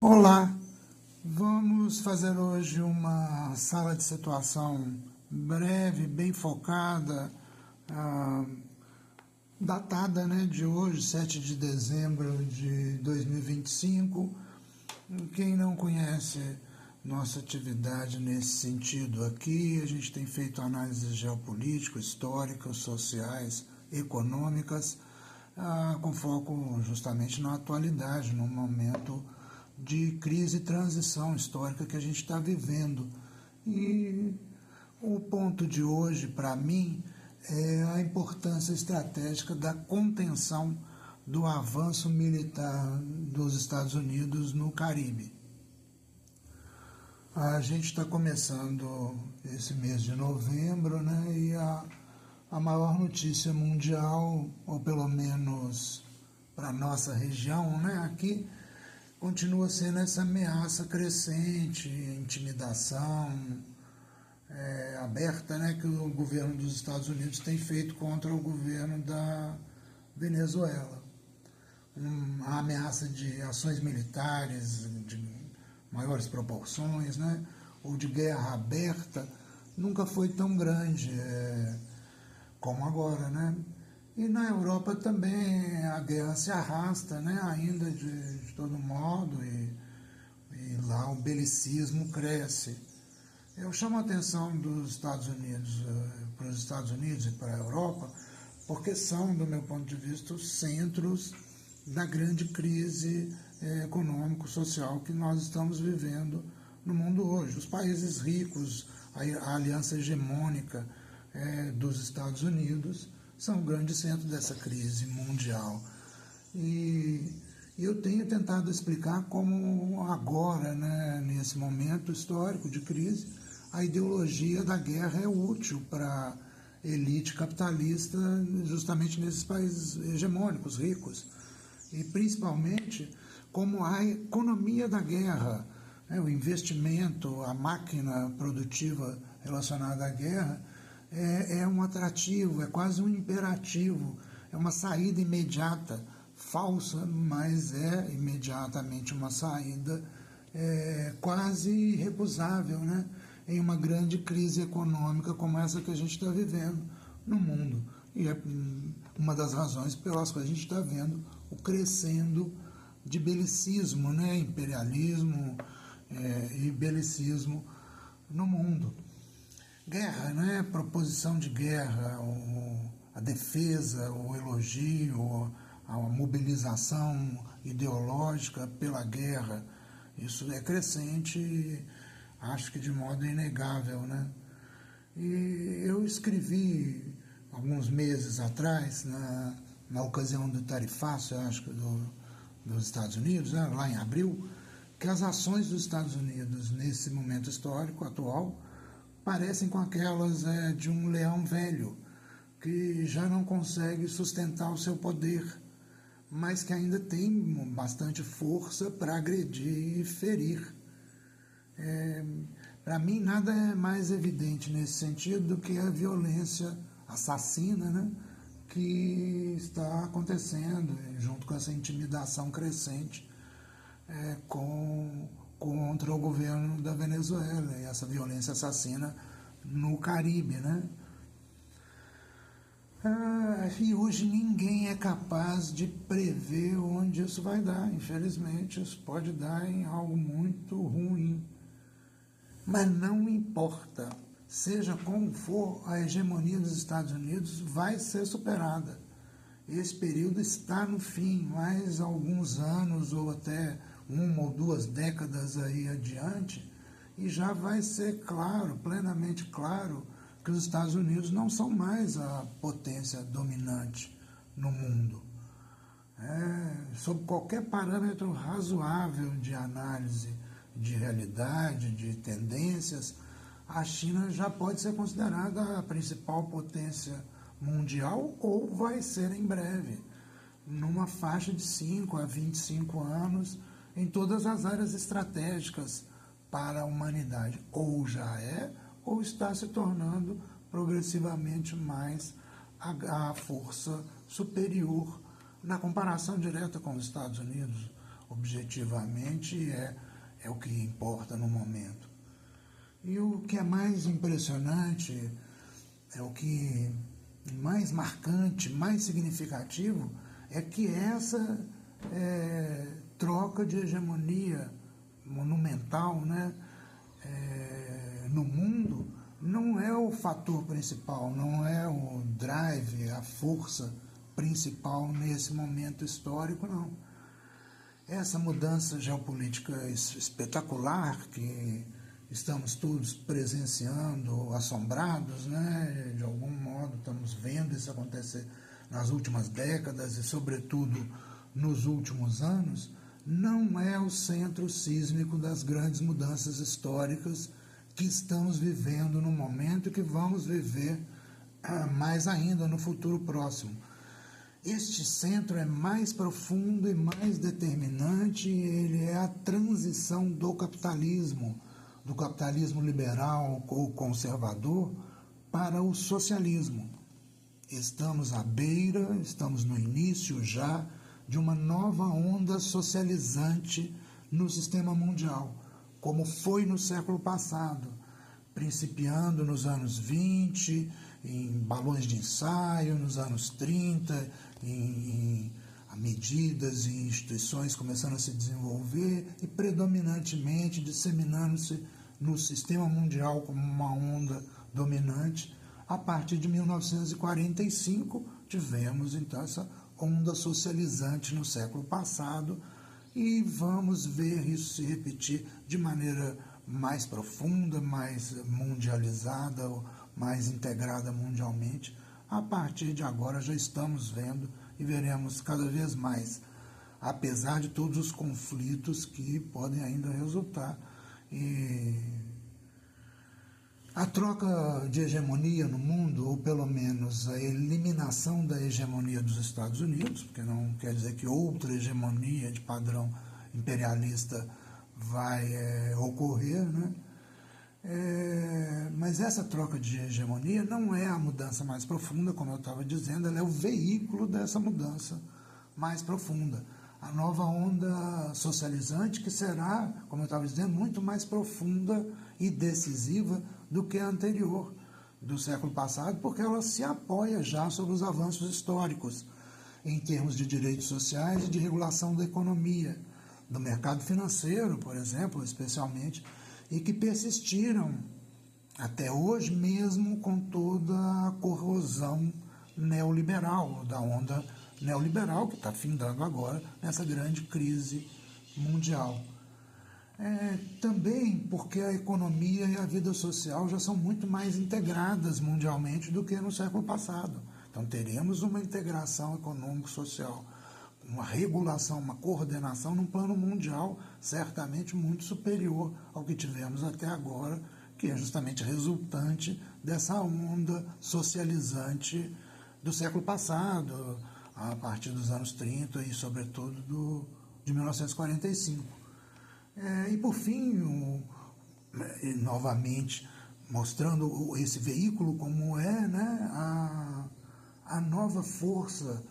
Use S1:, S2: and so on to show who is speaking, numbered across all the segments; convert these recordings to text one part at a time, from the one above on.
S1: Olá, vamos fazer hoje uma sala de situação breve, bem focada, ah, datada, né, de hoje, 7 de dezembro de 2025. Quem não conhece nossa atividade nesse sentido aqui, a gente tem feito análises geopolíticas, históricas, sociais, econômicas, com foco justamente na atualidade, no momento de crise e transição histórica que a gente está vivendo. E o ponto de hoje, para mim, é a importância estratégica da contenção do avanço militar dos Estados Unidos no Caribe. A gente está começando esse mês de novembro, né, e a maior notícia mundial, ou pelo menos para a nossa região, né, aqui, continua sendo essa ameaça crescente, intimidação aberta, né, que o governo dos Estados Unidos tem feito contra o governo da Venezuela. A ameaça de ações militares de maiores proporções, né, ou de guerra aberta, nunca foi tão grande como agora, né? E na Europa também a guerra se arrasta, né, ainda de todo modo, e lá o belicismo cresce. Eu chamo a atenção dos Estados Unidos para os Estados Unidos e para a Europa, porque são, do meu ponto de vista, os centros da grande crise econômico-social que nós estamos vivendo no mundo hoje. Os países ricos, a aliança hegemônica dos Estados Unidos, são o grande centro dessa crise mundial. E eu tenho tentado explicar como agora, né, nesse momento histórico de crise, a ideologia da guerra é útil para a elite capitalista justamente nesses países hegemônicos, ricos. E principalmente como a economia da guerra, né, o investimento, a máquina produtiva relacionada à guerra, é um atrativo, é quase um imperativo, é uma saída imediata, falsa, mas é imediatamente uma saída quase irrecusável, né, em uma grande crise econômica como essa que a gente está vivendo no mundo. E é uma das razões pelas quais a gente está vendo o crescendo de belicismo, né, imperialismo e belicismo no mundo. Guerra, né? Proposição de guerra, a defesa, o elogio, a mobilização ideológica pela guerra, isso é crescente, acho que de modo inegável, né? E eu escrevi alguns meses atrás, na ocasião do tarifaço, eu acho que dos Estados Unidos, né, lá em abril, que as ações dos Estados Unidos nesse momento histórico atual parecem com aquelas de um leão velho, que já não consegue sustentar o seu poder, mas que ainda tem bastante força para agredir e ferir. Para mim, nada é mais evidente nesse sentido do que a violência assassina, né, que está acontecendo, junto com essa intimidação crescente contra o governo da Venezuela e essa violência assassina no Caribe, né? E hoje ninguém é capaz de prever onde isso vai dar. Infelizmente, isso pode dar em algo muito ruim. Mas não importa. Seja como for, a hegemonia dos Estados Unidos vai ser superada. Esse período está no fim, mais alguns anos ou até uma ou duas décadas aí adiante, e já vai ser claro, plenamente claro, que os Estados Unidos não são mais a potência dominante no mundo. Sob qualquer parâmetro razoável de análise de realidade, de tendências, a China já pode ser considerada a principal potência mundial ou vai ser em breve, numa faixa de 5 a 25 anos, em todas as áreas estratégicas para a humanidade. Ou já é, ou está se tornando progressivamente mais a força superior na comparação direta com os Estados Unidos. objetivamente é o que importa no momento. E o que é mais impressionante, o que mais marcante, mais significativo, é que essa troca de hegemonia monumental, né, no mundo, não é o fator principal, não é o drive, a força principal nesse momento histórico, não. Essa mudança geopolítica espetacular que estamos todos presenciando, assombrados, né? De algum modo estamos vendo isso acontecer nas últimas décadas e, sobretudo, nos últimos anos, não é o centro sísmico das grandes mudanças históricas que estamos vivendo no momento e que vamos viver mais ainda no futuro próximo. Este centro é mais profundo e mais determinante, ele é a transição do capitalismo liberal ou conservador para o socialismo. Estamos à beira, estamos no início já de uma nova onda socializante no sistema mundial, como foi no século passado, principiando nos anos 20, em balões de ensaio, nos anos 30, em medidas e instituições começando a se desenvolver e predominantemente disseminando-se no sistema mundial como uma onda dominante. A partir de 1945, tivemos então essa onda socializante no século passado e vamos ver isso se repetir de maneira mais profunda, mais mundializada, mais integrada mundialmente. A partir de agora já estamos vendo e veremos cada vez mais, apesar de todos os conflitos que podem ainda resultar. E a troca de hegemonia no mundo, ou pelo menos a eliminação da hegemonia dos Estados Unidos, porque não quer dizer que outra hegemonia de padrão imperialista vai ocorrer, né? Mas essa troca de hegemonia não é a mudança mais profunda, como eu estava dizendo, ela é o veículo dessa mudança mais profunda. A nova onda socializante que será, como eu estava dizendo, muito mais profunda e decisiva do que a anterior, do século passado, porque ela se apoia já sobre os avanços históricos em termos de direitos sociais e de regulação da economia, do mercado financeiro, por exemplo, especialmente, e que persistiram até hoje mesmo com toda a corrosão neoliberal, da onda neoliberal que está findando agora nessa grande crise mundial. Também porque a economia e a vida social já são muito mais integradas mundialmente do que no século passado. Então teremos uma integração econômico-social, uma regulação, uma coordenação num plano mundial certamente muito superior ao que tivemos até agora, que é justamente resultante dessa onda socializante do século passado, a partir dos anos 30 e, sobretudo, de 1945. E, por fim, novamente, mostrando esse veículo como é, né, a nova força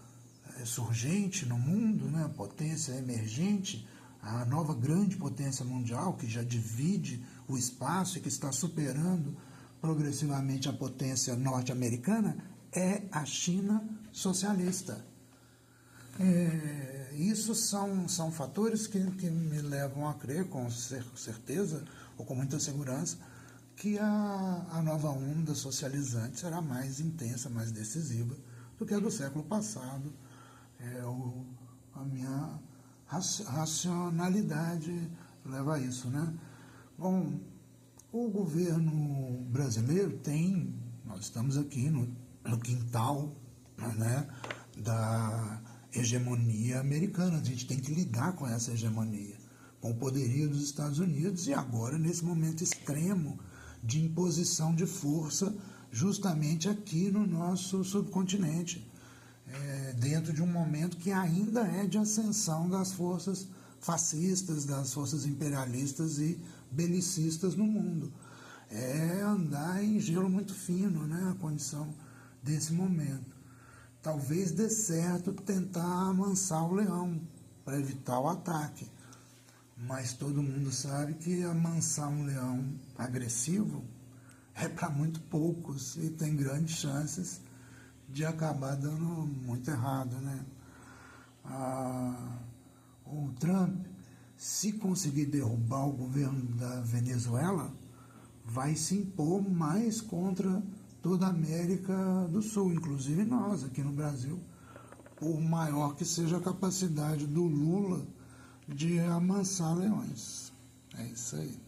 S1: surgente no mundo, né, a potência emergente, a nova grande potência mundial que já divide o espaço e que está superando progressivamente a potência norte-americana, é a China socialista. Isso são fatores que me levam a crer com certeza, ou com muita segurança, que a nova onda socializante será mais intensa, mais decisiva do que a do século passado. A minha racionalidade leva a isso, né? Bom, o governo brasileiro nós estamos aqui no quintal, né, da hegemonia americana. A gente tem que lidar com essa hegemonia, com o poderio dos Estados Unidos e agora nesse momento extremo de imposição de força justamente aqui no nosso subcontinente, dentro de um momento que ainda é de ascensão das forças fascistas, das forças imperialistas e belicistas no mundo. É andar em gelo muito fino, né, a condição desse momento. Talvez dê certo tentar amansar o leão, para evitar o ataque. Mas todo mundo sabe que amansar um leão agressivo é para muito poucos e tem grandes chances de acabar dando muito errado, né? O Trump, se conseguir derrubar o governo da Venezuela, vai se impor mais contra toda a América do Sul, inclusive nós aqui no Brasil, por maior que seja a capacidade do Lula de amansar leões. É isso aí.